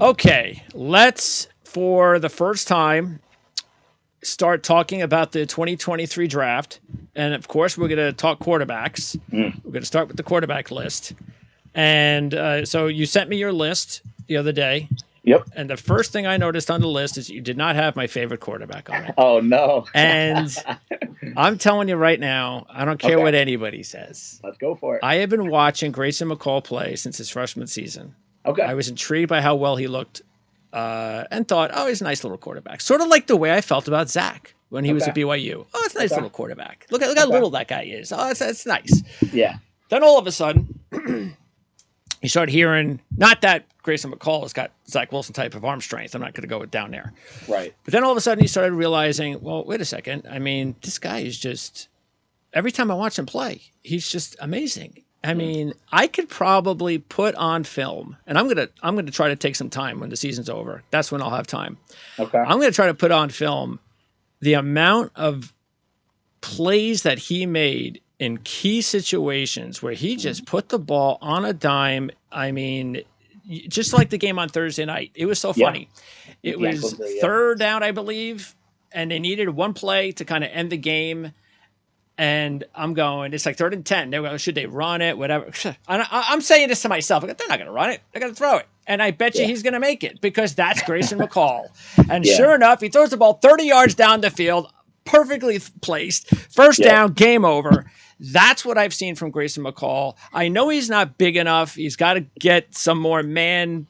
Okay, let's, for the first time, start talking about the 2023 draft. And of course, we're going to talk quarterbacks. We're going to start with the quarterback list. And so you sent me your list the other day. Yep. And the first thing I noticed on the list is you did not have my favorite quarterback on it. Oh, no. And I'm telling you right now, I don't care what anybody says. Let's go for it. I have been watching Grayson McCall play since his freshman season. Okay. I was intrigued by how well he looked and thought, oh, he's a nice little quarterback. Sort of like the way I felt about Zach when he was at BYU. Oh, it's a nice little quarterback. Look how little that guy is. Oh, it's nice. Yeah. Then all of a sudden, you start hearing, not that Grayson McCall has got Zach Wilson type of arm strength. I'm not going to go down there. Right. But then all of a sudden, you started realizing, well, wait a second. I mean, this guy is just, every time I watch him play, he's just amazing. I mean, I could probably put on film, and I'm gonna try to take some time when the season's over. That's when I'll have time. Okay. I'm gonna try to put on film the amount of plays that he made in key situations where he just put the ball on a dime. I mean, just like the game on Thursday night. It was so funny. It was third down, I believe, and they needed one play to kind of end the game. And I'm going, it's like 3rd and 10. They're going, should they run it? Whatever. I'm saying this to myself. They're not going to run it. They're going to throw it. And I bet you he's going to make it because that's Grayson McCall. And sure enough, he throws the ball 30 yards down the field, perfectly placed. First down, game over. That's what I've seen from Grayson McCall. I know he's not big enough. He's got to get some more man,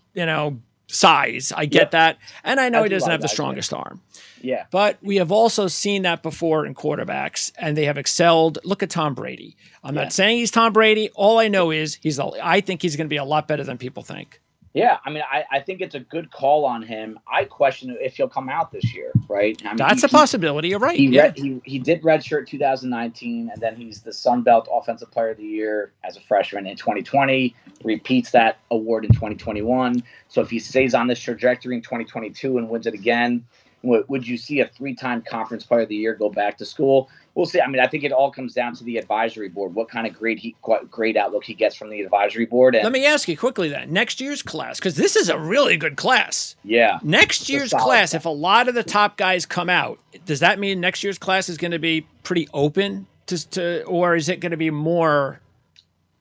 size. I get that. And I know he doesn't have the strongest arm. Yeah. But we have also seen that before in quarterbacks, and they have excelled. Look at Tom Brady. I'm not saying he's Tom Brady. All I know is I think he's going to be a lot better than people think. Yeah, I mean, I think it's a good call on him. I question if he'll come out this year, right? I mean, that's a possibility. You're right. He did redshirt 2019, and then he's the Sun Belt Offensive Player of the Year as a freshman in 2020, repeats that award in 2021. So if he stays on this trajectory in 2022 and wins it again, would you see a 3-time Conference Player of the Year go back to school? We'll see. I mean, I think it all comes down to the advisory board, what kind of grade outlook he gets from the advisory board. And let me ask you quickly then, next year's class, because this is a really good class. Yeah. Next year's class, if a lot of the top guys come out, does that mean next year's class is going to be pretty open to or is it going to be more?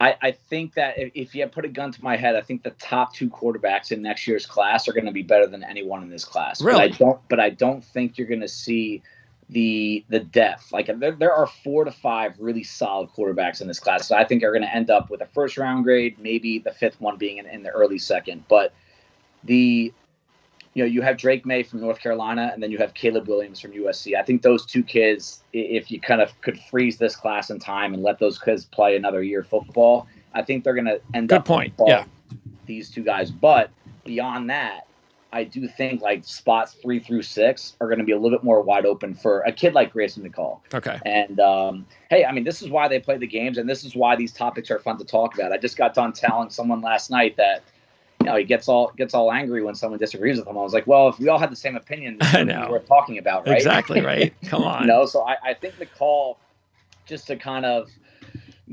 I think that if you put a gun to my head, I think the top 2 quarterbacks in next year's class are going to be better than anyone in this class. Really? But I don't think you're going to see the depth. Like there are 4 to 5 really solid quarterbacks in this class. So I think are going to end up with a 1st round grade, maybe the 5th one being in the early 2nd. But you have Drake May from North Carolina, and then you have Caleb Williams from USC. I think those 2 kids, if you kind of could freeze this class in time and let those kids play another year of football, I think they're going to end up with these 2 guys. But beyond that, I do think like spots 3 through 6 are going to be a little bit more wide open for a kid like Grayson McCall. Okay. And hey, I mean, this is why they play the games, and this is why these topics are fun to talk about. I just got done telling someone last night that he gets all angry when someone disagrees with him. I was like, well, if we all had the same opinion, I know we're talking about, right? Exactly right. Come on. So I think McCall, just to kind of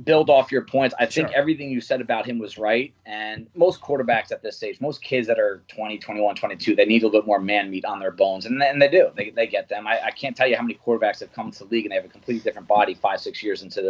build off your points, I think everything you said about him was right. And most quarterbacks at this stage, most kids that are 20, 21, 22, they need a little bit more man meat on their bones. And they do. They get them. I can't tell you how many quarterbacks have come to the league and they have a completely different body 5-6 years into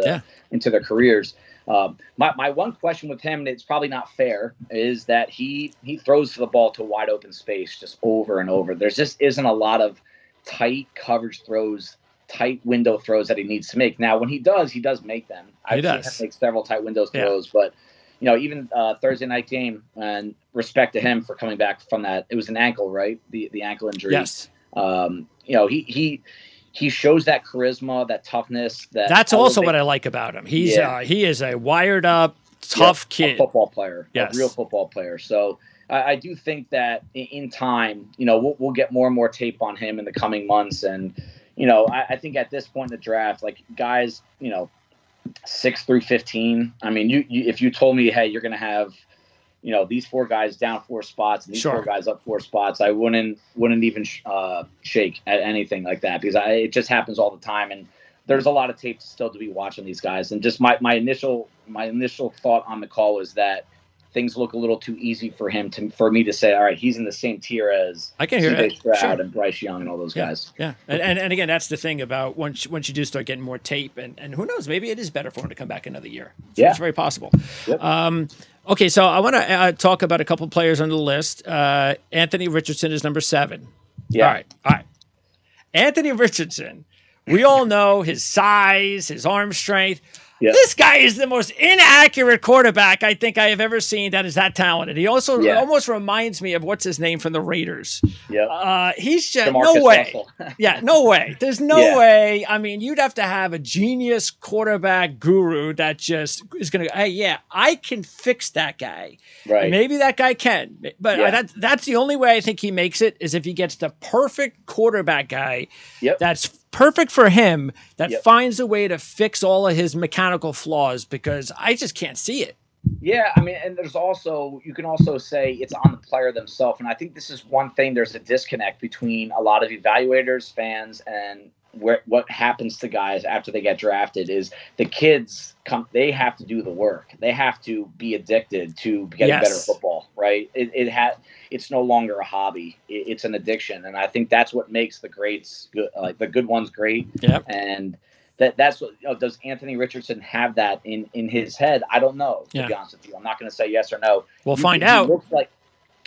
their careers. My one question with him, and it's probably not fair, is that he throws the ball to wide open space just over and over. There just isn't a lot of tight coverage throws, tight window throws that he needs to make. Now, when he does make them. I've seen him make several tight window throws, but even Thursday night game, and respect to him for coming back from that. It was an ankle, right? The ankle injury. Yes. He shows that charisma, that toughness. That's also what I like about him. He is a wired up, tough kid, a football player, yes. A real football player. So I do think that in time, we'll get more and more tape on him in the coming months. And I think at this point in the draft, like guys, 6 through 15. I mean, you if you told me, hey, you're going to have these 4 guys down 4 spots and these 4 guys up 4 spots, I wouldn't even shake at anything like that, because it just happens all the time. And there's a lot of tape still to be watching these guys. And just my initial thought on the call was that things look a little too easy for him for me to say, all right, he's in the same tier as I can hear CJ it. Stroud and Bryce Young and all those guys. Yeah. And again, that's the thing about once you do start getting more tape, and who knows, maybe it is better for him to come back another year. It's very possible. Yep. Okay, so I want to talk about a couple players on the list. Anthony Richardson is number 7. Yeah. All right. Anthony Richardson, we all know his size, his arm strength. Yep. This guy is the most inaccurate quarterback I think I have ever seen that is that talented. He also almost reminds me of what's his name from the Raiders. Yeah. He's just no way. No way. There's no way. I mean, you'd have to have a genius quarterback guru that just is going to, hey, I can fix that guy. Right. And maybe that guy can. But that's the only way I think he makes it is if he gets the perfect quarterback guy that's perfect for him, that finds a way to fix all of his mechanical flaws, because I just can't see it. Yeah, I mean, and you can also say it's on the player themselves. And I think this is one thing, there's a disconnect between a lot of evaluators, fans, and what happens to guys after they get drafted is the kids they have to do the work. They have to be addicted to getting better football, right? It's no longer a hobby. It's an addiction. And I think that's what makes the greats good, like the good ones great. Yep. And that's what, does Anthony Richardson have that in his head? I don't know, to be honest with you. I'm not going to say yes or no. We'll find out.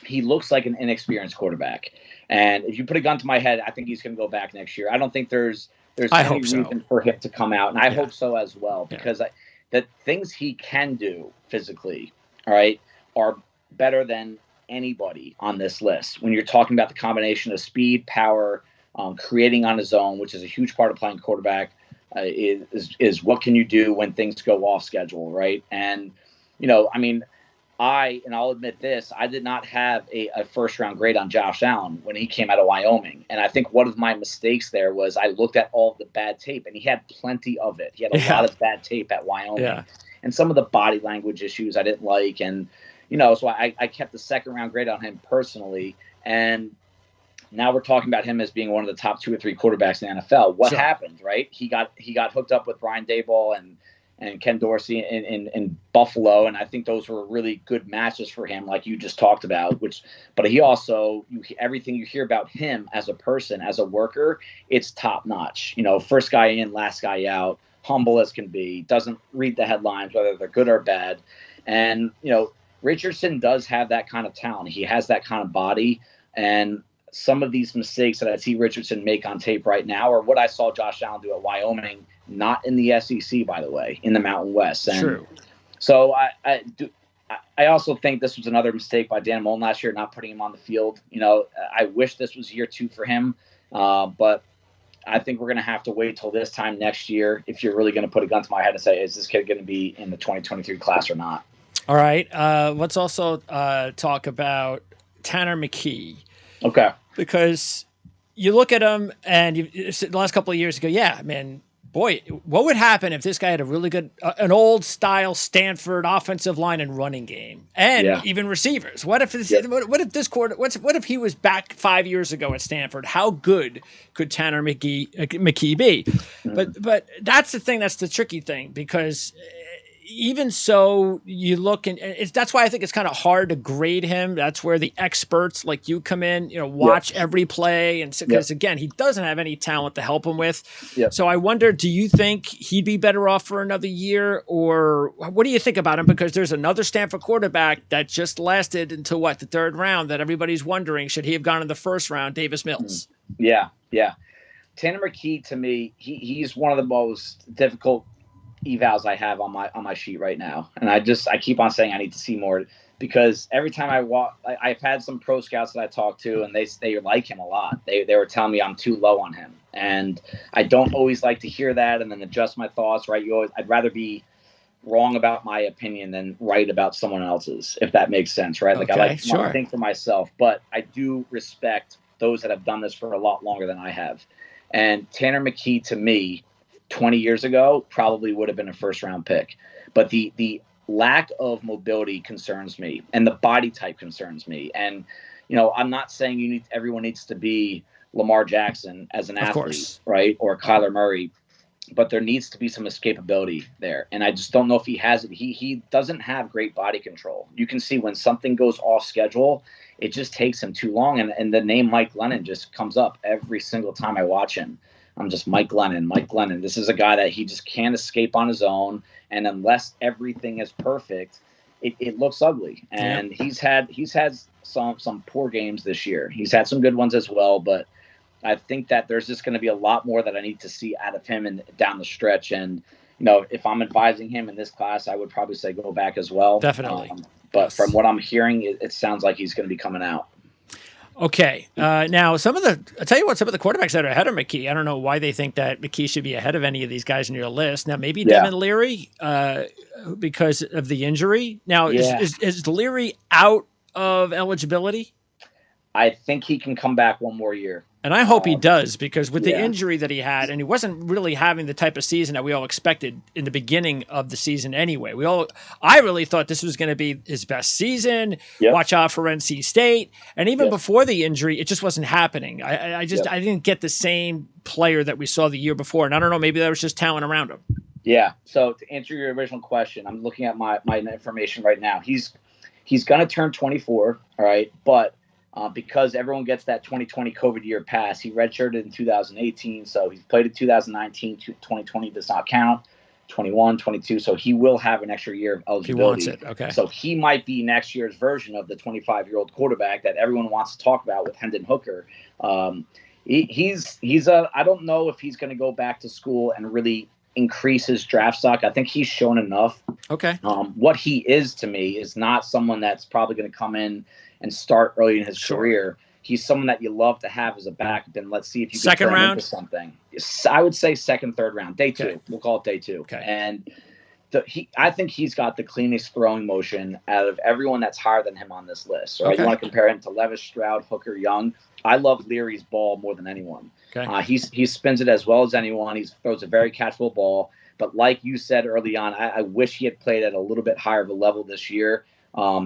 He looks like an inexperienced quarterback. And if you put a gun to my head, I think he's going to go back next year. I don't think there's any reason for him to come out. And I hope so as well, because the things he can do physically, all right, are better than anybody on this list. When you're talking about the combination of speed, power, creating on his own, which is a huge part of playing quarterback, is what can you do when things go off schedule, right? And, I mean, I'll admit this, I did not have a first-round grade on Josh Allen when he came out of Wyoming. And I think one of my mistakes there was I looked at all of the bad tape, and he had plenty of it. He had a lot of bad tape at Wyoming. And some of the body language issues I didn't like. And, so I kept the second-round grade on him personally. And now we're talking about him as being one of the top 2 or 3 quarterbacks in the NFL. What happened, right? He got hooked up with Brian Daboll and Ken Dorsey in Buffalo, and I think those were really good matches for him, like you just talked about. But he also, everything you hear about him as a person, as a worker, it's top notch. First guy in, last guy out, humble as can be, doesn't read the headlines whether they're good or bad. And Richardson does have that kind of talent. He has that kind of body, and some of these mistakes that I see Richardson make on tape right now are what I saw Josh Allen do at Wyoming. Not in the SEC, by the way, in the Mountain West. And true. So I also think this was another mistake by Dan Mullen last year, not putting him on the field. I wish this was year 2 for him, but I think we're going to have to wait till this time next year if you're really going to put a gun to my head and say, is this kid going to be in the 2023 class or not? All right. Let's also talk about Tanner McKee. Okay. Because you look at him and the last couple of years ago, man, boy, what would happen if this guy had a really good, an old style Stanford offensive line and running game, and even receivers? What if he was back 5 years ago at Stanford? How good could Tanner McKee be? But that's the thing. That's the tricky thing, because even so, you look and that's why I think it's kind of hard to grade him. That's where the experts like you come in, watch every play. And because again, he doesn't have any talent to help him with. So I wonder, do you think he'd be better off for another year, or what do you think about him? Because there's another Stanford quarterback that just lasted until the 3rd round that everybody's wondering, should he have gone in the 1st round? Davis Mills. Yeah. Tanner McKee, to me, he's one of the most difficult evals I have on my sheet right now. And I keep on saying I need to see more, because every time I've had some pro scouts that I talk to, and they like him a lot. They were telling me I'm too low on him. And I don't always like to hear that and then adjust my thoughts, right? I'd rather be wrong about my opinion than right about someone else's, if that makes sense, right? Like, I like to think for myself, but I do respect those that have done this for a lot longer than I have. And Tanner McKee, to me, 20 years ago, probably would have been a 1st-round pick. But the lack of mobility concerns me, and the body type concerns me. And, I'm not saying everyone needs to be Lamar Jackson as an athlete, right? Or Kyler Murray. but there needs to be some escapability there. And I just don't know if he has it. He doesn't have great body control. You can see when something goes off schedule, it just takes him too long. And the name Mike Glennon just comes up every single time I watch him. I'm just Mike Glennon. This is a guy that he just can't escape on his own. And unless everything is perfect, it looks ugly. And he's had some poor games this year. He's had some good ones as well, but I think that there's just going to be a lot more that I need to see out of him and down the stretch. And, if I'm advising him in this class, I would probably say go back as well. Definitely. But from what I'm hearing, it sounds like he's going to be coming out. Okay. Now, I'll tell you what, some of the quarterbacks that are ahead of McKee, I don't know why they think that McKee should be ahead of any of these guys in your list. Now, maybe Devin Leary because of the injury. Now, is Leary out of eligibility? I think he can come back one more year. And I hope he does, because with the injury that he had, and he wasn't really having the type of season that we all expected in the beginning of the season anyway. I really thought this was going to be his best season. Yep. Watch out for NC State. And even before the injury, it just wasn't happening. I didn't get the same player that we saw the year before. And I don't know, maybe there was just talent around him. Yeah. So to answer your original question, I'm looking at my information right now. He's going to turn 24, all right, but because everyone gets that 2020 COVID year pass, he redshirted in 2018, so he's played in 2019. 2020 does not count. 21, 22, so he will have an extra year of eligibility. He wants it, okay. So he might be next year's version of the 25-year-old quarterback that everyone wants to talk about with Hendon Hooker. I don't know if he's going to go back to school and really increase his draft stock. I think he's shown enough. Okay. What he is to me is not someone that's probably going to come in and start early in his career. He's someone that you love to have as a backup, and let's see if you can turn him into something. I would say second, third round, day two. Okay. We'll call it day two. Okay. And I think he's got the cleanest throwing motion out of everyone that's higher than him on this list. Right? Okay. You want to compare him to Levis, Stroud, Hooker, Young. I love Leary's ball more than anyone. Okay. He spins it as well as anyone. He throws a very catchable ball. But like you said early on, I wish he had played at a little bit higher of a level this year.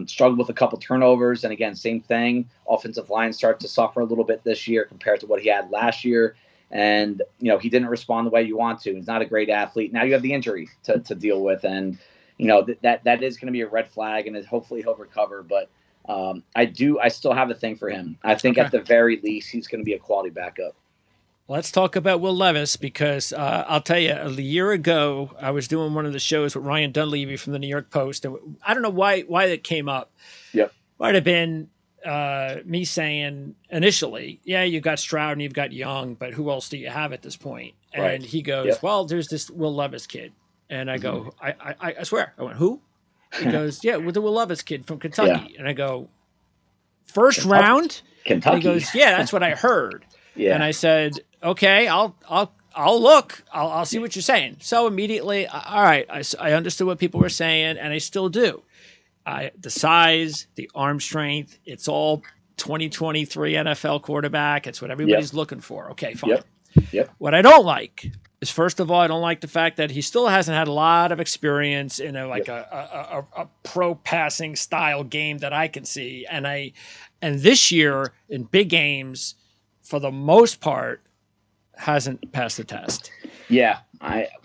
Struggled with a couple turnovers, and again, same thing. Offensive line started to suffer a little bit this year compared to what he had last year, and he didn't respond the way you want to. He's not a great athlete. Now you have the injury to deal with, and that is going to be a red flag, and hopefully he'll recover. But I still have a thing for him. I think at the very least he's going to be a quality backup. Let's talk about Will Levis, because I'll tell you, a year ago, I was doing one of the shows with Ryan Dunleavy from the New York Post, and I don't know why it came up. Yep. Might have been me saying initially, you've got Stroud and you've got Young, but who else do you have at this point? And he goes, well, there's this Will Levis kid. And I go, I swear. I went, who? He goes, with the Will Levis kid from Kentucky. Yeah. And I go, first round? Kentucky. And he goes, that's what I heard. Yeah. And I said, okay, I'll look. I'll see what you're saying. So immediately, all right, I understood what people were saying, and I still do. The size, the arm strength, it's all 2023 NFL quarterback. It's what everybody's looking for. Okay, fine. Yep. What I don't like is, first of all, I don't like the fact that he still hasn't had a lot of experience in a pro passing style game that I can see. And this year in big games, for the most part, hasn't passed the test. Yeah,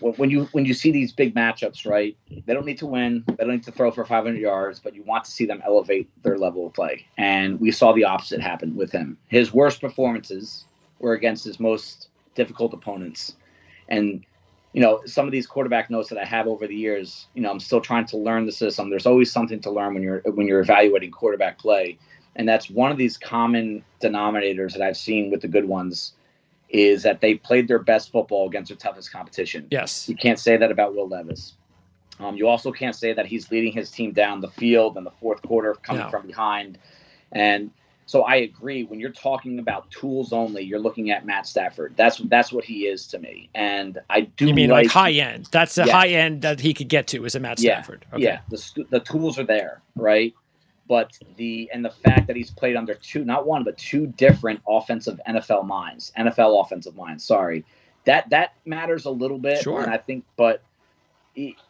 when you see these big matchups, right? They don't need to win. They don't need to throw for 500 yards, but you want to see them elevate their level of play. And we saw the opposite happen with him. His worst performances were against his most difficult opponents. And some of these quarterback notes that I have over the years, I'm still trying to learn the system. There's always something to learn when you're evaluating quarterback play. And that's one of these common denominators that I've seen with the good ones, is that they played their best football against their toughest competition. Yes. You can't say that about Will Levis. You also can't say that he's leading his team down the field in the fourth quarter, coming from behind. And so I agree. When you're talking about tools only, you're looking at Matt Stafford. That's what he is to me. And I do. You mean like high end? That's the high end that he could get to, is a Matt Stafford. Okay. Yeah. The tools are there, right? But the fact that he's played under not one, but two different offensive offensive minds. Sorry, that matters a little bit. Sure. And I think, but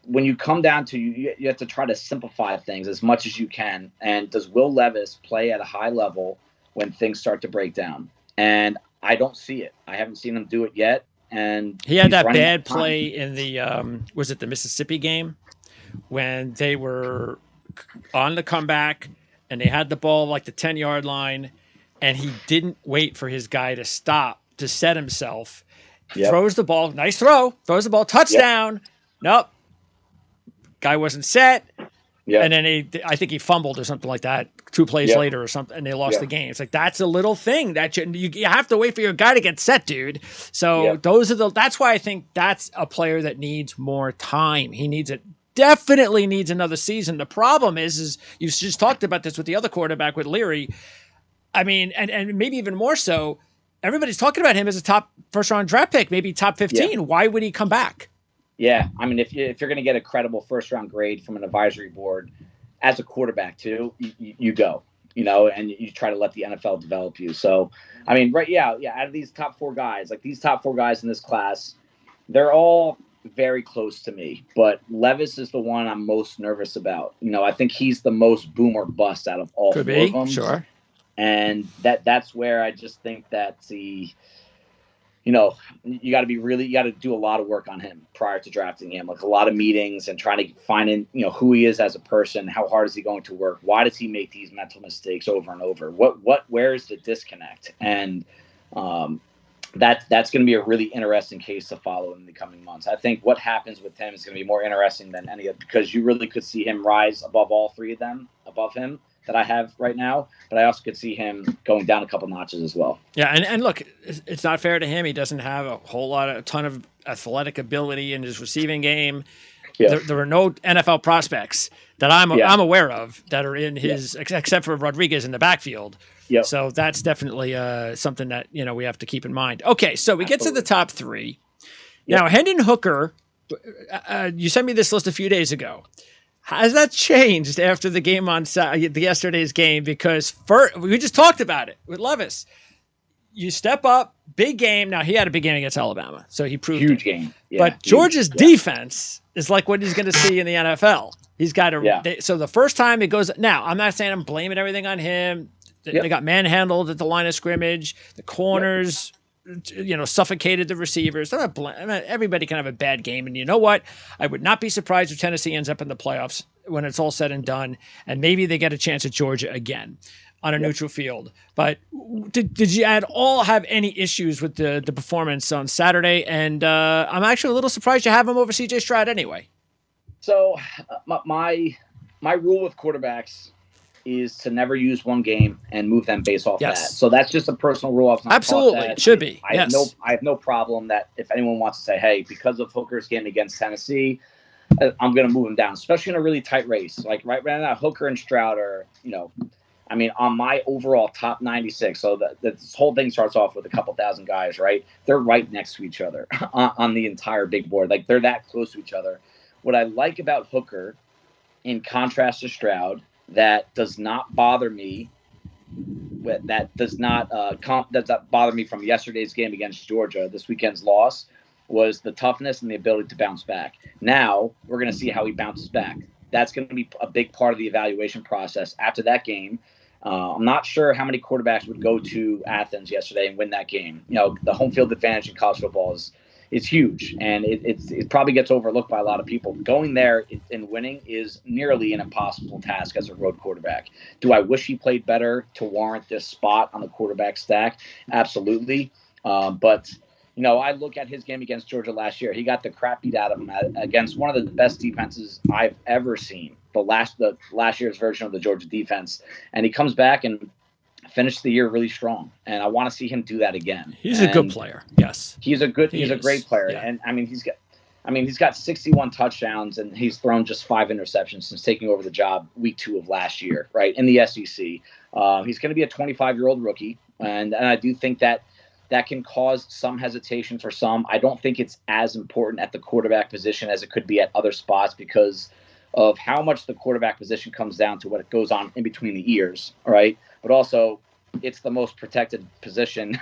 when you come down to you have to try to simplify things as much as you can. And does Will Levis play at a high level when things start to break down? And I don't see it. I haven't seen him do it yet. and he had that bad play in the was it the Mississippi game when they were on the comeback and they had the ball like the 10-yard line, and he didn't wait for his guy to stop to set himself. Throws the ball, nice throw, throws the ball, touchdown. Nope. Guy wasn't set. And then I think he fumbled or something like that 2 plays later or something, and they lost the game. It's like, that's a little thing that you have to wait for your guy to get set, dude. So that's why I think that's a player that needs more time. He needs it. Definitely needs another season. The problem is you just talked about this with the other quarterback with Leary. I mean, and maybe even more so, everybody's talking about him as a top first-round draft pick, maybe top 15. Yeah. Why would he come back? Yeah, I mean, if you're going to get a credible first-round grade from an advisory board as a quarterback too, you go, and you try to let the NFL develop you. So, I mean, out of these top 4 guys, like these top 4 guys in this class, they're all very close to me. But Levis is the one I'm most nervous about. I think he's the most boom or bust out of all 4 of them. Sure. And that's where I just think that you got to do a lot of work on him prior to drafting him, like a lot of meetings and trying to find who he is as a person. How hard is he going to work? Why does he make these mental mistakes over and over? Where is the disconnect? And that's going to be a really interesting case to follow in the coming months. I think what happens with him is going to be more interesting than any of, because you really could see him rise above all 3 of them, above him that I have right now, but I also could see him going down a couple notches as well. Yeah, and look, it's not fair to him. He doesn't have a ton of athletic ability in his receiving game. Yeah. There are no NFL prospects that I'm aware of that are in his, except for Rodriguez in the backfield. Yep. So that's definitely something that we have to keep in mind. Okay, so we get to the top 3. Yep. Now, Hendon Hooker, you sent me this list a few days ago. Has that changed after the game on yesterday's game? Because we just talked about it with Levis. You step up, big game. Now, he had a big game against Alabama, so he proved huge game. Yeah, but Georgia's defense is like what he's going to see in the NFL. He's got to. So the first time it goes. Now, I'm not saying I'm blaming everything on him. They got manhandled at the line of scrimmage. The corners. Suffocated the receivers. Everybody can have a bad game. And you know what? I would not be surprised if Tennessee ends up in the playoffs when it's all said and done. And maybe they get a chance at Georgia again on a neutral field. But did you at all have any issues with the performance on Saturday? And I'm actually a little surprised you have him over C.J. Stroud anyway. So my rule with quarterbacks is to never use one game and move them based off that. So that's just a personal rule. Absolutely. It should be. I have no problem that if anyone wants to say, hey, because of Hooker's game against Tennessee, I'm going to move him down, especially in a really tight race. Like right now, Hooker and Stroud are, on my overall top 96. So this whole thing starts off with a couple thousand guys, right? They're right next to each other on the entire big board. Like they're that close to each other. What I like about Hooker, in contrast to Stroud, that does not bother me. That does not bother me from yesterday's game against Georgia, this weekend's loss, was the toughness and the ability to bounce back. Now we're going to see how he bounces back. That's going to be a big part of the evaluation process after that game. I'm not sure how many quarterbacks would go to Athens yesterday and win that game. The home field advantage in college football is huge, and it probably gets overlooked by a lot of people. Going there and winning is nearly an impossible task as a road quarterback. Do I wish he played better to warrant this spot on the quarterback stack? Absolutely. But I look at his game against Georgia last year. He got the crap beat out of him against one of the best defenses I've ever seen, the last year's version of the Georgia defense. And he comes back and finished the year really strong, and I want to see him do that again. He's a good player. Yes, he's a great player. Yeah. And he's got 61 touchdowns, and he's thrown just 5 interceptions since taking over the job week 2 of last year, right, in the SEC. He's going to be a 25-year-old rookie, and I do think that can cause some hesitation for some. I don't think it's as important at the quarterback position as it could be at other spots because of how much the quarterback position comes down to what goes on in between the ears, right? But also, it's the most protected position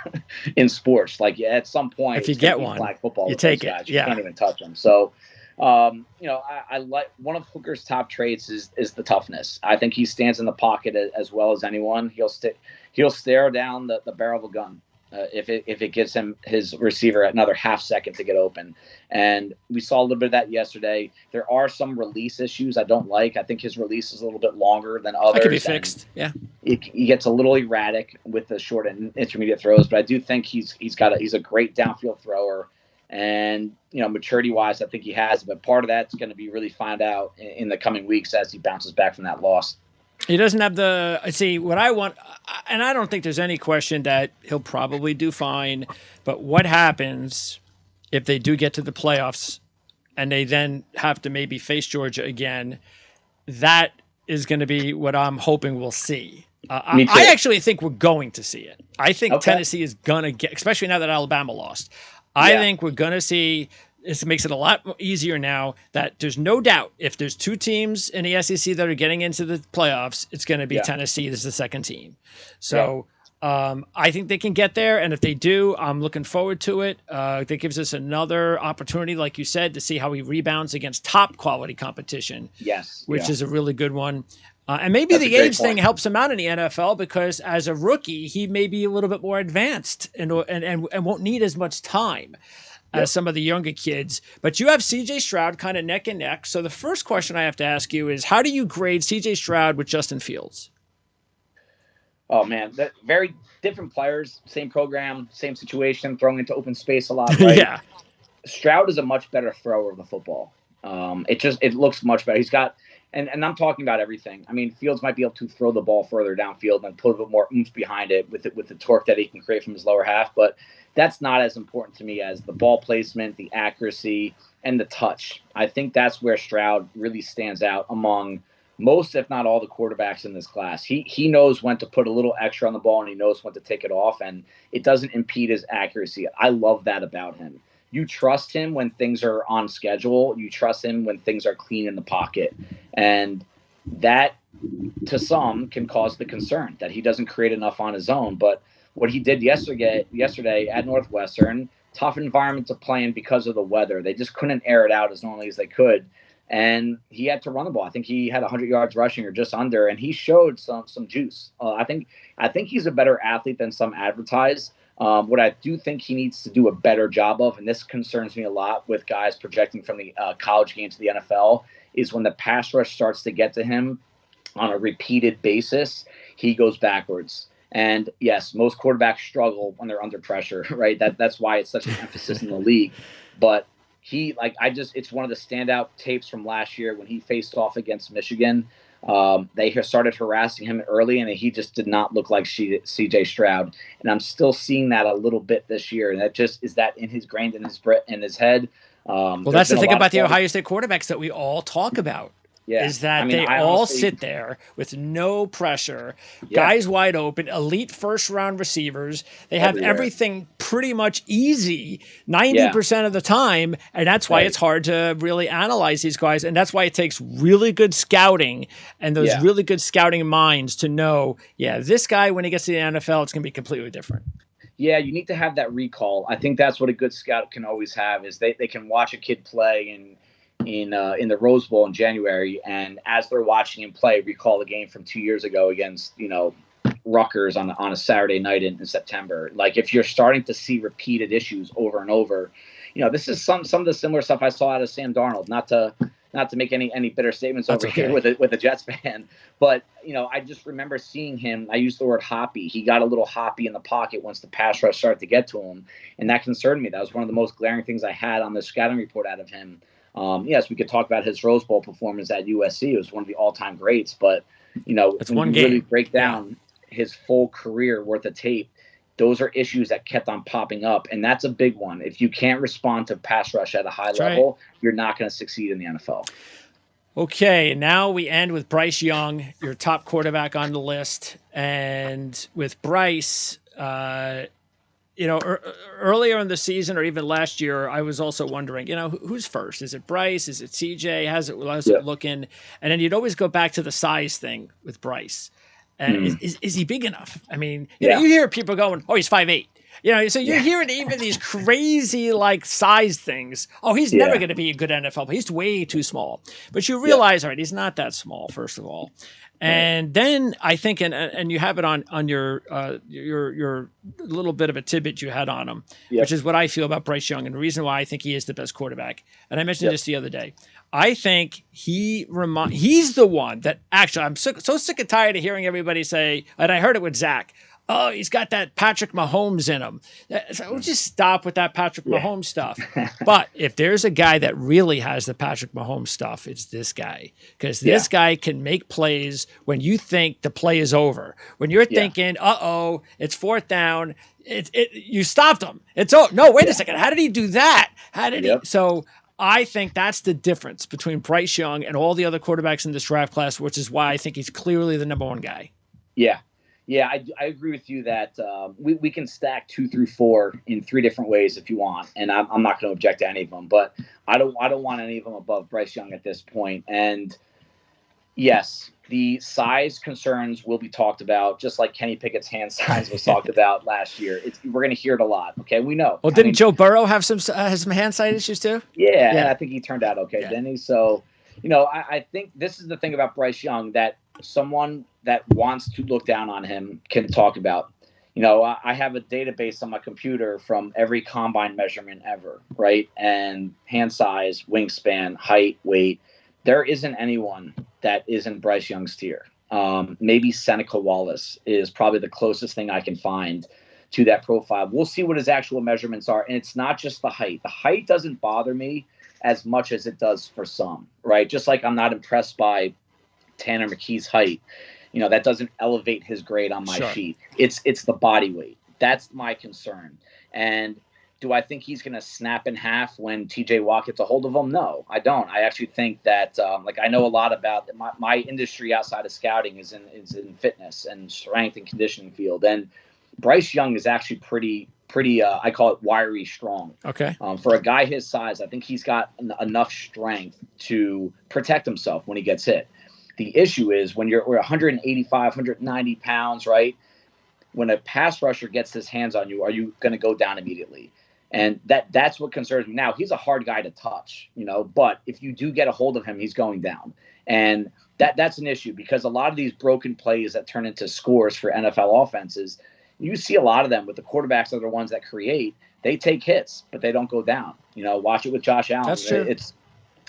in sports. Like at some point, if you get one, flag football, you take it. Guys. You can't even touch them. So, I like one of Hooker's top traits is the toughness. I think he stands in the pocket as well as anyone. He'll stare down the barrel of a gun if it gives him his receiver another half second to get open. And we saw a little bit of that yesterday. There are some release issues I don't like. I think his release is a little bit longer than others. That could be fixed. Yeah. He gets a little erratic with the short and intermediate throws, but I do think he's a great downfield thrower. And, maturity wise, I think he has, but part of that's going to be really found out in the coming weeks as he bounces back from that loss. He doesn't have what I want, and I don't think there's any question that he'll probably do fine, but what happens if they do get to the playoffs and they then have to maybe face Georgia again? That is going to be what I'm hoping we'll see. I actually think we're going to see it. I think Tennessee is going to get, especially now that Alabama lost. I think we're going to see. This makes it a lot easier now that there's no doubt if there's two teams in the SEC that are getting into the playoffs, it's going to be Tennessee as the second team. So I think they can get there. And if they do, I'm looking forward to it. That gives us another opportunity, like you said, to see how he rebounds against top quality competition. Yes. Which is a really good one. And maybe the age thing helps him out in the NFL because as a rookie, he may be a little bit more advanced and won't need as much time as some of the younger kids. But you have C.J. Stroud kind of neck and neck. So the first question I have to ask you is, how do you grade C.J. Stroud with Justin Fields? Oh, man. Very different players, same program, same situation, throwing into open space a lot, right? Yeah. Stroud is a much better thrower of the football. It looks much better. He's got – and I'm talking about everything. I mean, Fields might be able to throw the ball further downfield and put a bit more oomph behind it with the torque that he can create from his lower half, but – that's not as important to me as the ball placement, the accuracy, and the touch. I think that's where Stroud really stands out among most, if not all, the quarterbacks in this class. He knows when to put a little extra on the ball, and he knows when to take it off, and it doesn't impede his accuracy. I love that about him. You trust him when things are on schedule. You trust him when things are clean in the pocket. And that, to some, can cause the concern that he doesn't create enough on his own. But what he did yesterday at Northwestern, tough environment to play in because of the weather. They just couldn't air it out as normally as they could. And he had to run the ball. I think he had 100 yards rushing or just under, and he showed some juice. I think he's a better athlete than some advertise. What I do think he needs to do a better job of, and this concerns me a lot with guys projecting from the college game to the NFL, is when the pass rush starts to get to him on a repeated basis, he goes backwards. And yes, most quarterbacks struggle when they're under pressure, right? That's why it's such an emphasis in the league. But it's one of the standout tapes from last year when he faced off against Michigan. They started harassing him early, and he just did not look like C.J. Stroud. And I'm still seeing that a little bit this year. And that just is that ingrained in his head. Well, that's the thing about the Ohio State quarterbacks that we all talk about. Yeah. Is that they all sit there with no pressure, guys wide open, elite first-round receivers. They have everything pretty much easy 90% of the time, and that's why it's hard to really analyze these guys, and that's why it takes really good scouting and those really good scouting minds to know, this guy, when he gets to the NFL, it's going to be completely different. Yeah, you need to have that recall. I think that's what a good scout can always have is they can watch a kid play in the Rose Bowl in January, and as they're watching him play, recall the game from 2 years ago against Rutgers on a Saturday night in September. Like if you're starting to see repeated issues over and over, this is some of the similar stuff I saw out of Sam Darnold. Not to make any bitter statements over here with a Jets fan, but I just remember seeing him. I used the word hoppy. He got a little hoppy in the pocket once the pass rush started to get to him, and that concerned me. That was one of the most glaring things I had on the scouting report out of him. Yes, we could talk about his Rose Bowl performance at USC. It was one of the all-time greats, but it's when you really break down his full career worth of tape, those are issues that kept on popping up, and that's a big one. If you can't respond to pass rush at a high level, you're not going to succeed in the NFL. Okay, now we end with Bryce Young, your top quarterback on the list, and with Bryce, earlier in the season or even last year, I was also wondering, who's first? Is it Bryce? Is it CJ? How's it looking? And then you'd always go back to the size thing with Bryce. And is he big enough? I mean, you hear people going, oh, he's 5'8". So you're hearing even these crazy like size things. Oh, he's never going to be a good NFL player. He's way too small. But you realize, all right, he's not that small, first of all. And then I think, and you have it on your little bit of a tidbit you had on him, which is what I feel about Bryce Young, and the reason why I think he is the best quarterback. And I mentioned this the other day. I think he's the one that actually I'm so sick and tired of hearing everybody say, and I heard it with Zach. Oh, he's got that Patrick Mahomes in him. So we'll just stop with that Patrick Mahomes stuff. But if there's a guy that really has the Patrick Mahomes stuff, it's this guy. Because this guy can make plays when you think the play is over. When you're thinking, it's fourth down, you stopped him. No, wait a second. How did he do that? How did he? So I think that's the difference between Bryce Young and all the other quarterbacks in this draft class, which is why I think he's clearly the number one guy. Yeah. Yeah, I agree with you that we can stack 2 through 4 in 3 different ways if you want, and I'm not going to object to any of them. But I don't want any of them above Bryce Young at this point. And yes, the size concerns will be talked about, just like Kenny Pickett's hand size was talked about last year. We're going to hear it a lot. Okay, we know. Well, didn't Joe Burrow have some hand size issues too? Yeah, and I think he turned out okay, didn't he? So, I think this is the thing about Bryce Young that someone that wants to look down on him can talk about. I have a database on my computer from every combine measurement ever, right? And hand size, wingspan, height, weight. There isn't anyone that isn't Bryce Young's tier. Maybe Seneca Wallace is probably the closest thing I can find to that profile. We'll see what his actual measurements are. And it's not just the height. The height doesn't bother me as much as it does for some, right? Just like I'm not impressed by Tanner McKee's height. That doesn't elevate his grade on my sheet. It's the body weight. That's my concern. And do I think he's going to snap in half when TJ Watt gets a hold of him? No, I don't. I actually think that, I know a lot about my industry outside of scouting is in fitness and strength and conditioning field. And Bryce Young is actually pretty, I call it wiry strong. Okay. For a guy his size, I think he's got enough strength to protect himself when he gets hit. The issue is when we're 185, 190 pounds, right? When a pass rusher gets his hands on you, are you going to go down immediately? And that's what concerns me. Now, he's a hard guy to touch, but if you do get a hold of him, he's going down. And that's an issue because a lot of these broken plays that turn into scores for NFL offenses, you see a lot of them with the quarterbacks that are the ones that create. They take hits, but they don't go down. Watch it with Josh Allen. That's true.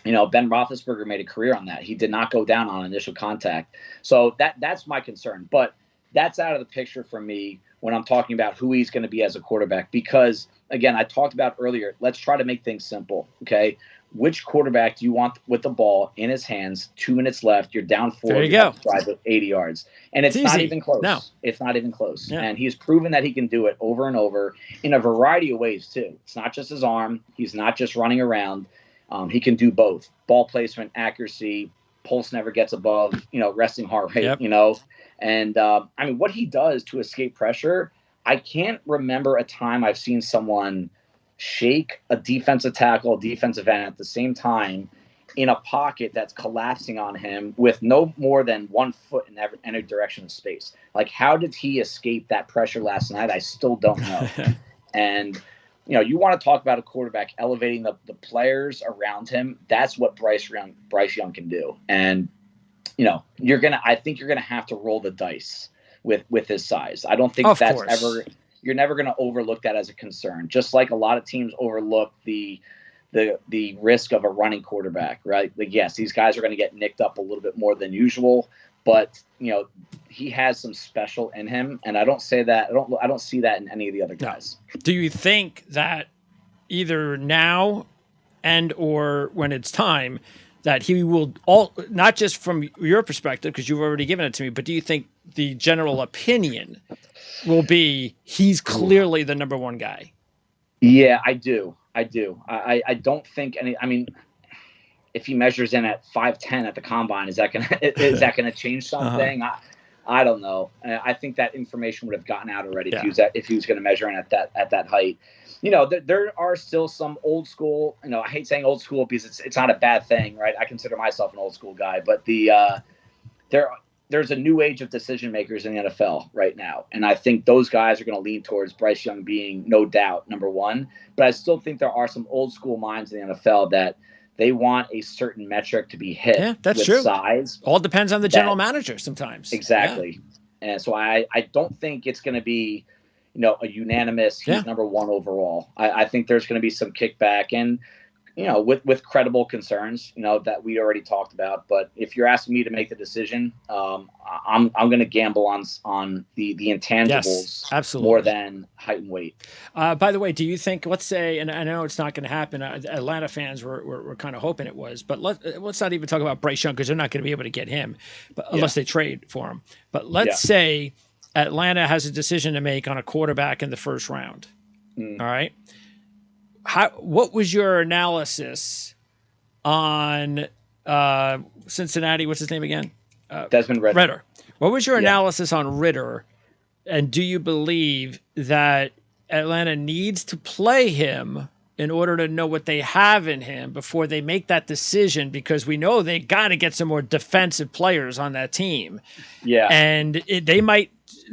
Ben Roethlisberger made a career on that. He did not go down on initial contact. So that's my concern. But that's out of the picture for me when I'm talking about who he's going to be as a quarterback. Because, again, I talked about earlier, let's try to make things simple, okay? Which quarterback do you want with the ball in his hands, 2 minutes left, you're down 4, there you go. Drive it 80 yards. And it's not even close. No. It's not even close. Yeah. And he's proven that he can do it over and over in a variety of ways, too. It's not just his arm. He's not just running around. He can do both. Ball placement, accuracy, pulse never gets above, resting heart rate, And, what he does to escape pressure, I can't remember a time I've seen someone shake a defensive tackle, a defensive end at the same time in a pocket that's collapsing on him with no more than 1 foot in every direction of space. Like, how did he escape that pressure last night? I still don't know. And you want to talk about a quarterback elevating the players around him. That's what Bryce Young can do. And, I think you're going to have to roll the dice with his size. I don't think you're never going to overlook that as a concern. Just like a lot of teams overlook the risk of a running quarterback, right? Like, yes, these guys are going to get nicked up a little bit more than usual, but he has some special in him, and I don't see that in any of the other guys. Do you think that either now and or when it's time that he will not just from your perspective, because you've already given it to me, but do you think the general opinion will be he's clearly the number one guy? Yeah, I do. I don't think if he measures in at 5'10" at the combine, is that gonna change something? I don't know. I think that information would have gotten out already if he was going to measure in at that height. There are still some old school. I hate saying old school because it's not a bad thing, right? I consider myself an old school guy, but there's a new age of decision makers in the NFL right now. And I think those guys are going to lean towards Bryce Young being no doubt number one. But I still think there are some old school minds in the NFL that they want a certain metric to be hit. Yeah, that's with true. Size. All depends on the general manager sometimes. Exactly. Yeah. And so I don't think it's going to be, a unanimous, he's number one overall. I think there's going to be some kickback and, with credible concerns, that we already talked about. But if you're asking me to make the decision, I'm going to gamble on the intangibles more than height and weight. By the way, do you think, let's say, and I know it's not going to happen, Atlanta fans were kind of hoping it was, but let's not even talk about Bryce Young because they're not going to be able to get him unless they trade for him. But let's say Atlanta has a decision to make on a quarterback in the first round. All right. What was your analysis on Cincinnati? What's his name again? Desmond Ridder. What was your analysis on Ridder? And do you believe that Atlanta needs to play him in order to know what they have in him before they make that decision? Because we know they got to get some more defensive players on that team. Yeah. And they might.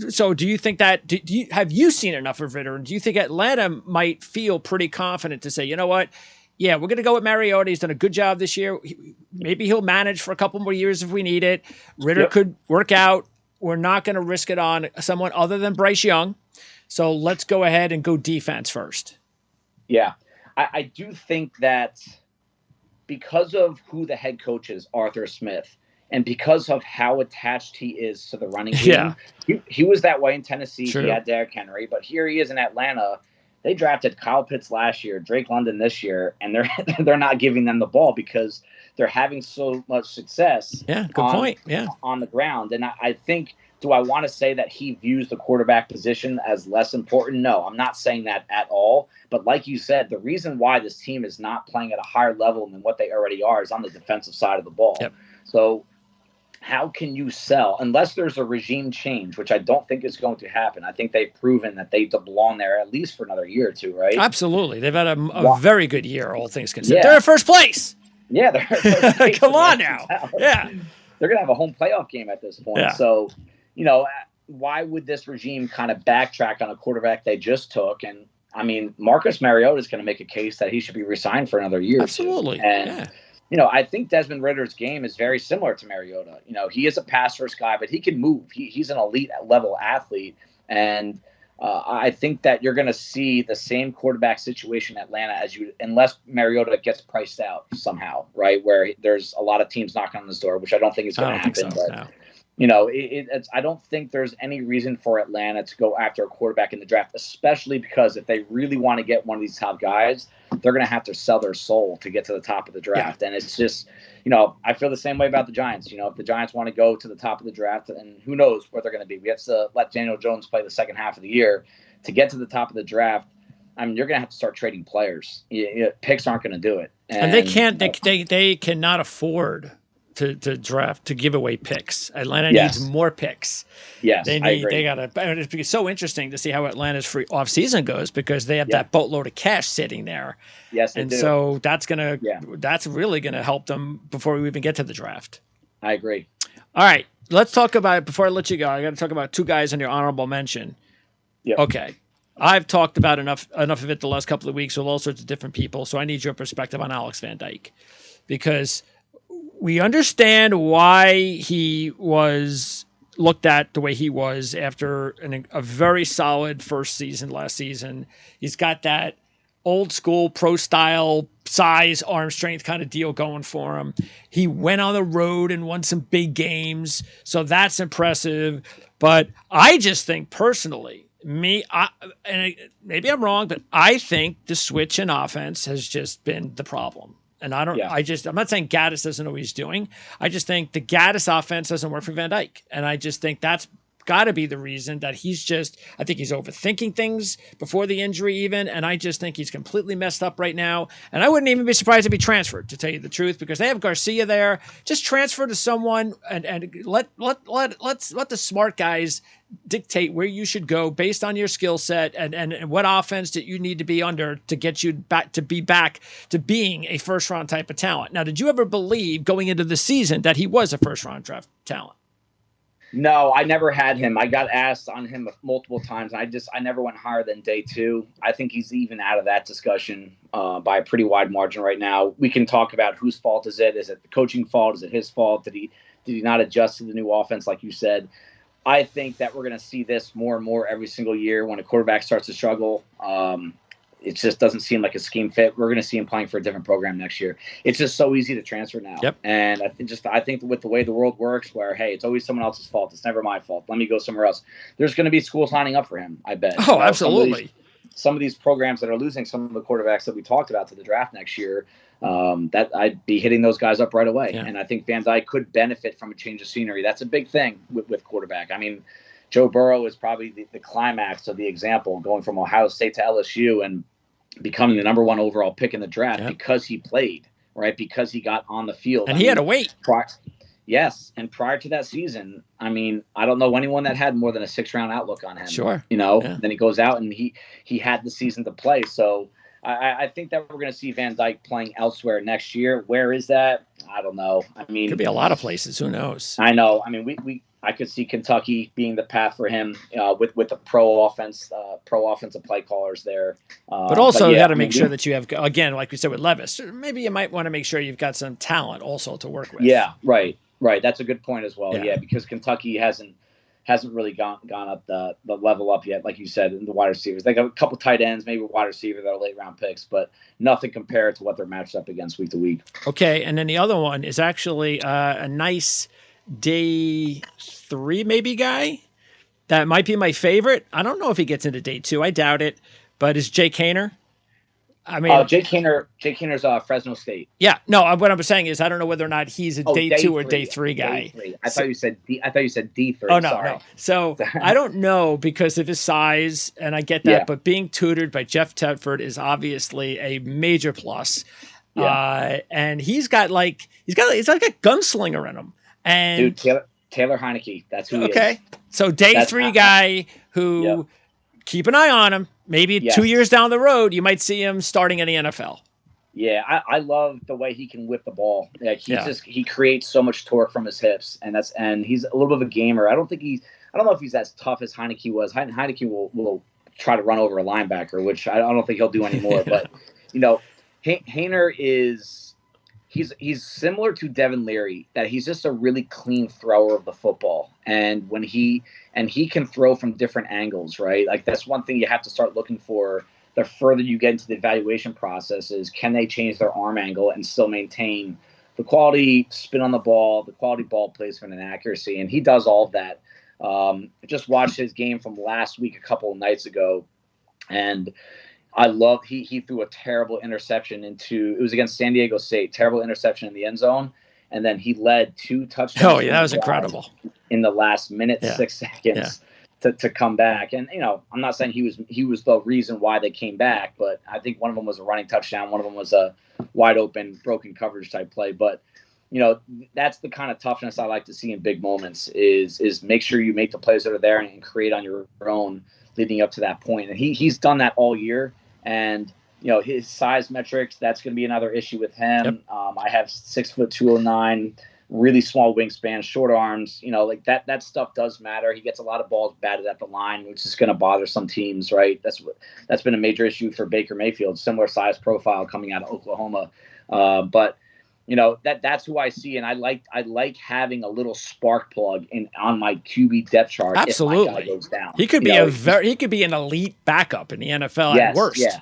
So do you think that have you seen enough of Ridder? And do you think Atlanta might feel pretty confident to say, you know what? Yeah, we're going to go with Mariota. He's done a good job this year. Maybe he'll manage for a couple more years if we need it. Ridder could work out. We're not going to risk it on someone other than Bryce Young. So let's go ahead and go defense first. Yeah, I do think that because of who the head coach is, Arthur Smith, and because of how attached he is to the running game, he was that way in Tennessee. True. He had Derrick Henry, but here he is in Atlanta. They drafted Kyle Pitts last year, Drake London this year, and they're not giving them the ball because they're having so much success. Yeah, good point. Yeah, on the ground. And I think, do I want to say that he views the quarterback position as less important? No, I'm not saying that at all. But like you said, the reason why this team is not playing at a higher level than what they already are is on the defensive side of the ball. Yep. So how can you sell unless there's a regime change, which I don't think is going to happen? I think they've proven that they belong there at least for another year or two, right? Absolutely. They've had a very good year, all things considered. Yeah. They're in first place. Yeah, they're in first place. Come on now. Yeah. They're going to have a home playoff game at this point. Yeah. So, why would this regime kind of backtrack on a quarterback they just took? And, I mean, Marcus Mariota is going to make a case that he should be re-signed for another year. Absolutely. And, I think Desmond Ridder's game is very similar to Mariota. He is a pass-first guy, but he can move. He's an elite-level athlete. And I think that you're going to see the same quarterback situation in Atlanta unless Mariota gets priced out somehow, right, where there's a lot of teams knocking on his door, which I don't think is going to happen. But, I don't think there's any reason for Atlanta to go after a quarterback in the draft, especially because if they really want to get one of these top guys, they're going to have to sell their soul to get to the top of the draft. Yeah. And it's just, I feel the same way about the Giants. If the Giants want to go to the top of the draft, and who knows where they're going to be. We have to let Daniel Jones play the second half of the year to get to the top of the draft. I mean, you're going to have to start trading players. Picks aren't going to do it. And they can't, they cannot afford to draft, to give away picks. Atlanta needs more picks. Yes, I agree. They got to. It's so interesting to see how Atlanta's free offseason goes because they have that boatload of cash sitting there. Yes, they do. So that's really gonna help them before we even get to the draft. I agree. All right, let's talk about, before I let you go, I got to talk about two guys in your honorable mention. Yep. Okay. I've talked about enough of it the last couple of weeks with all sorts of different people, so I need your perspective on Alex Van Dyke because we understand why he was looked at the way he was after a very solid first season last season. He's got that old school pro style size, arm strength kind of deal going for him. He went on the road and won some big games, so that's impressive. But I just think personally, maybe I'm wrong, but I think the switch in offense has just been the problem. And I'm not saying Gaddis doesn't know what he's doing. I just think the Gaddis offense doesn't work for Van Dyke. And I just think that's got to be the reason that I think he's overthinking things before the injury even. And I just think he's completely messed up right now. And I wouldn't even be surprised if he transferred, to tell you the truth, because they have Garcia there. Just transfer to someone and let the smart guys dictate where you should go based on your skill set and what offense that you need to be under to get you back to being a first round type of talent. Now, did you ever believe going into the season that he was a first round draft talent? No, I never had him. I got asked on him multiple times. I never went higher than day 2. I think he's even out of that discussion by a pretty wide margin right now. We can talk about whose fault is it? Is it the coaching fault? Is it his fault? Did he not adjust to the new offense, like you said? I think that we're going to see this more and more every single year when a quarterback starts to struggle. It just doesn't seem like a scheme fit. We're going to see him playing for a different program next year. It's just so easy to transfer now. Yep. And I think with the way the world works, where, hey, it's always someone else's fault. It's never my fault. Let me go somewhere else. There's going to be schools lining up for him, I bet. Oh, absolutely. Some of these programs that are losing some of the quarterbacks that we talked about to the draft next year, that I'd be hitting those guys up right away. Yeah. And I think Van Dyke could benefit from a change of scenery. That's a big thing with quarterback. I mean, Joe Burrow is probably the climax of the example, going from Ohio State to LSU and becoming the number 1 overall pick in the draft because he played, right? Because he got on the field. And he had to wait. Yes. And prior to that season, I mean, I don't know anyone that had more than a 6th-round outlook on him. Sure. Then he goes out and he had the season to play. So I think that we're going to see Van Dyke playing elsewhere next year. Where is that? I don't know. I mean, could be a lot of places. Who knows? I know. I mean, I could see Kentucky being the path for him with the pro offensive play callers there. But also, you got to make sure that you have, again, like we said with Levis, maybe you might want to make sure you've got some talent also to work with. Yeah, right. That's a good point as well. Yeah, because Kentucky hasn't really gone up the level up yet, like you said, in the wide receivers. They got a couple tight ends, maybe a wide receiver that are late round picks, but nothing compared to what they're matched up against week to week. Okay, and then the other one is actually a nice day 3 maybe guy that might be my favorite. I don't know if he gets into day 2. I doubt it, but is Jake Haener. I mean, Jake Haener's Fresno State. Yeah, no. What I'm saying is, I don't know whether or not he's a day 2 or day 3 guy. Day 3. I thought you said D3. Oh no, sorry. no. So I don't know because of his size, and I get that. Yeah. But being tutored by Jeff Tedford is obviously a major plus. Yeah. And he's like a gunslinger in him. And dude, Taylor Heineke, that's who he is. Okay, so day 3 guy who keep an eye on him. Maybe 2 years down the road, you might see him starting in the NFL. Yeah, I love the way he can whip the ball. Like he creates so much torque from his hips, and he's a little bit of a gamer. I don't know if he's as tough as Heineke was. Heineke will try to run over a linebacker, which I don't think he'll do anymore. But Haener he's similar to Devin Leary, that he's just a really clean thrower of the football. And when he can throw from different angles, right? Like that's one thing you have to start looking for the further you get into the evaluation process is, can they change their arm angle and still maintain the quality spin on the ball, the quality ball placement and accuracy? And he does all of that. I just watched his game from last week, a couple of nights ago, and I love he threw a terrible interception it was against San Diego State, terrible interception in the end zone, and then he led 2 touchdowns. Oh yeah, that was incredible in the last minute, 6 seconds to come back. And I'm not saying he was the reason why they came back, but I think one of them was a running touchdown, one of them was a wide open broken coverage type play. But that's the kind of toughness I like to see in big moments is make sure you make the plays that are there and create on your own leading up to that point. And he's done that all year. And his size metrics, that's going to be another issue with him. Yep. I have 6 foot 209, really small wingspan, short arms. Like that stuff does matter. He gets a lot of balls batted at the line, which is going to bother some teams, right? That's been a major issue for Baker Mayfield. Similar size profile coming out of Oklahoma, but that's who I see, and I like having a little spark plug on my QB depth chart. Absolutely, if my guy goes down. He could be an elite backup in the NFL at worst. Yeah.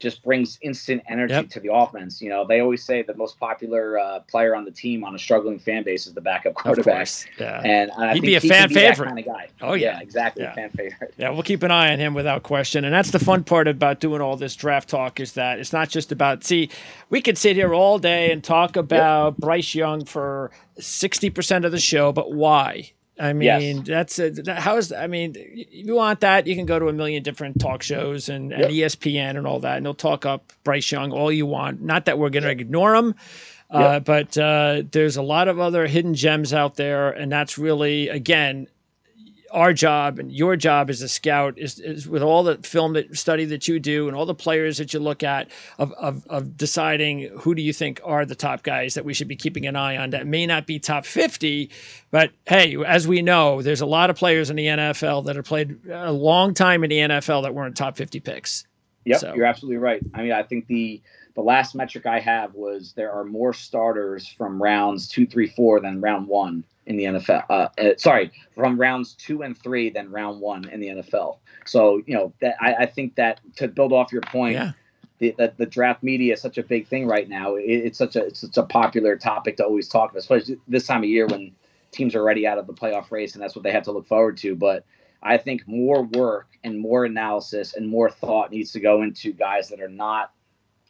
Just brings instant energy to the offense. They always say the most popular player on the team on a struggling fan base is the backup quarterback. Yeah, and he'd be a fan favorite. That kind of guy. Oh yeah, exactly, a fan favorite. Yeah, we'll keep an eye on him without question. And that's the fun part about doing all this draft talk is that it's not just about. See, we could sit here all day and talk about Bryce Young for 60% of the show, but why? I mean, if you want that, you can go to a million different talk shows and ESPN and all that, and they'll talk up Bryce Young all you want. Not that we're going to ignore him, but there's a lot of other hidden gems out there, and that's really, again, our job and your job as a scout is with all the study that you do and all the players that you look at of deciding who do you think are the top guys that we should be keeping an eye on that may not be top 50. But hey, as we know, there's a lot of players in the NFL that have played a long time in the NFL that weren't top 50 picks. Yep, so. You're absolutely right. I mean, I think the last metric I have was there are more starters from rounds 2, 3, 4 than round 1 in the NFL. From rounds 2 and 3 than round 1 in the NFL. So, that I think that to build off your point, the draft media is such a big thing right now. It's such a popular topic to always talk about, especially this time of year when teams are already out of the playoff race and that's what they have to look forward to. But I think more work and more analysis and more thought needs to go into guys that are not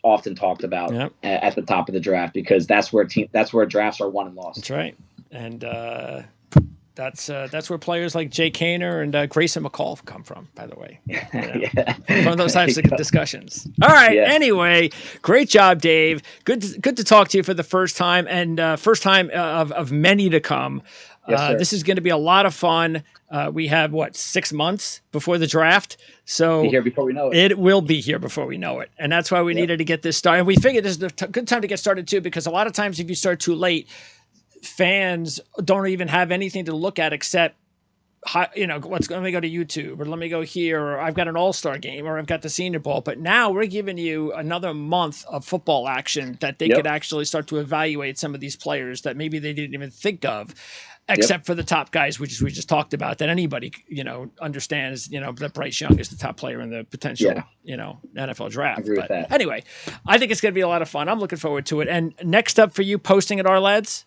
often talked about at the top of the draft, because that's where drafts are won and lost. That's right. And that's where players like Jake Haener and Grayson McCall come from, by the way. From those types of discussions. All right. Yeah. Anyway, great job, Dave. Good to talk to you for the first time, and first time of many to come. Yes, this is going to be a lot of fun. We have 6 months before the draft, so be here before we know it. It will be here before we know it, and that's why we needed to get this started. And we figured this is a good time to get started too, because a lot of times if you start too late, fans don't even have anything to look at except, let me go to YouTube, or let me go here, or I've got an all-star game, or I've got the Senior Bowl. But now we're giving you another month of football action that they could actually start to evaluate some of these players that maybe they didn't even think of. Except for the top guys, which we just talked about, that anybody, understands, that Bryce Young is the top player in the potential, NFL draft. I agree with that. Anyway, I think it's going to be a lot of fun. I'm looking forward to it. And next up for you, posting at our lads?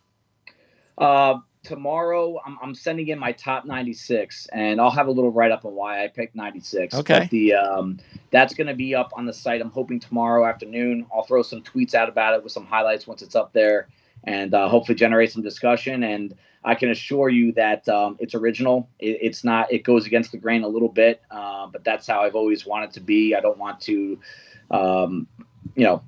Tomorrow, I'm sending in my top 96, and I'll have a little write-up on why I picked 96. Okay. But that's going to be up on the site, I'm hoping, tomorrow afternoon. I'll throw some tweets out about it with some highlights once it's up there, and hopefully generate some discussion. And I can assure you that it's original. It's not. It goes against the grain a little bit, but that's how I've always wanted to be. I don't want to,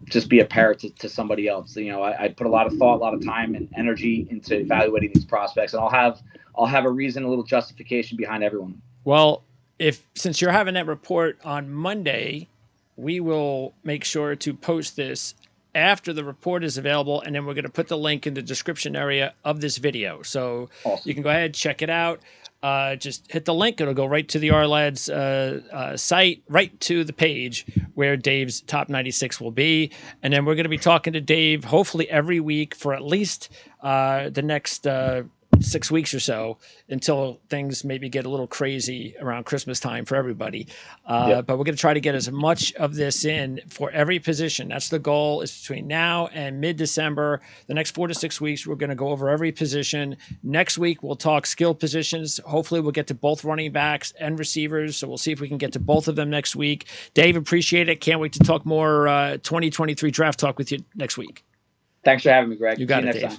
just be a parrot to somebody else. I put a lot of thought, a lot of time, and energy into evaluating these prospects, and I'll have a reason, a little justification behind everyone. Well, since you're having that report on Monday, we will make sure to post this after the report is available, and then we're going to put the link in the description area of this video. So You can go ahead, check it out. Just hit the link. It'll go right to the RLads site, right to the page where Dave's top 96 will be. And then we're going to be talking to Dave hopefully every week for at least the next 6 weeks or so, until things maybe get a little crazy around Christmas time for everybody. But we're going to try to get as much of this in for every position. That's the goal, is between now and mid-December. The next 4 to 6 weeks, we're going to go over every position. Next week, we'll talk skill positions. Hopefully, we'll get to both running backs and receivers. So we'll see if we can get to both of them next week. Dave, appreciate it. Can't wait to talk more 2023 draft talk with you next week. Thanks for having me, Greg. You got it, Dave. Time.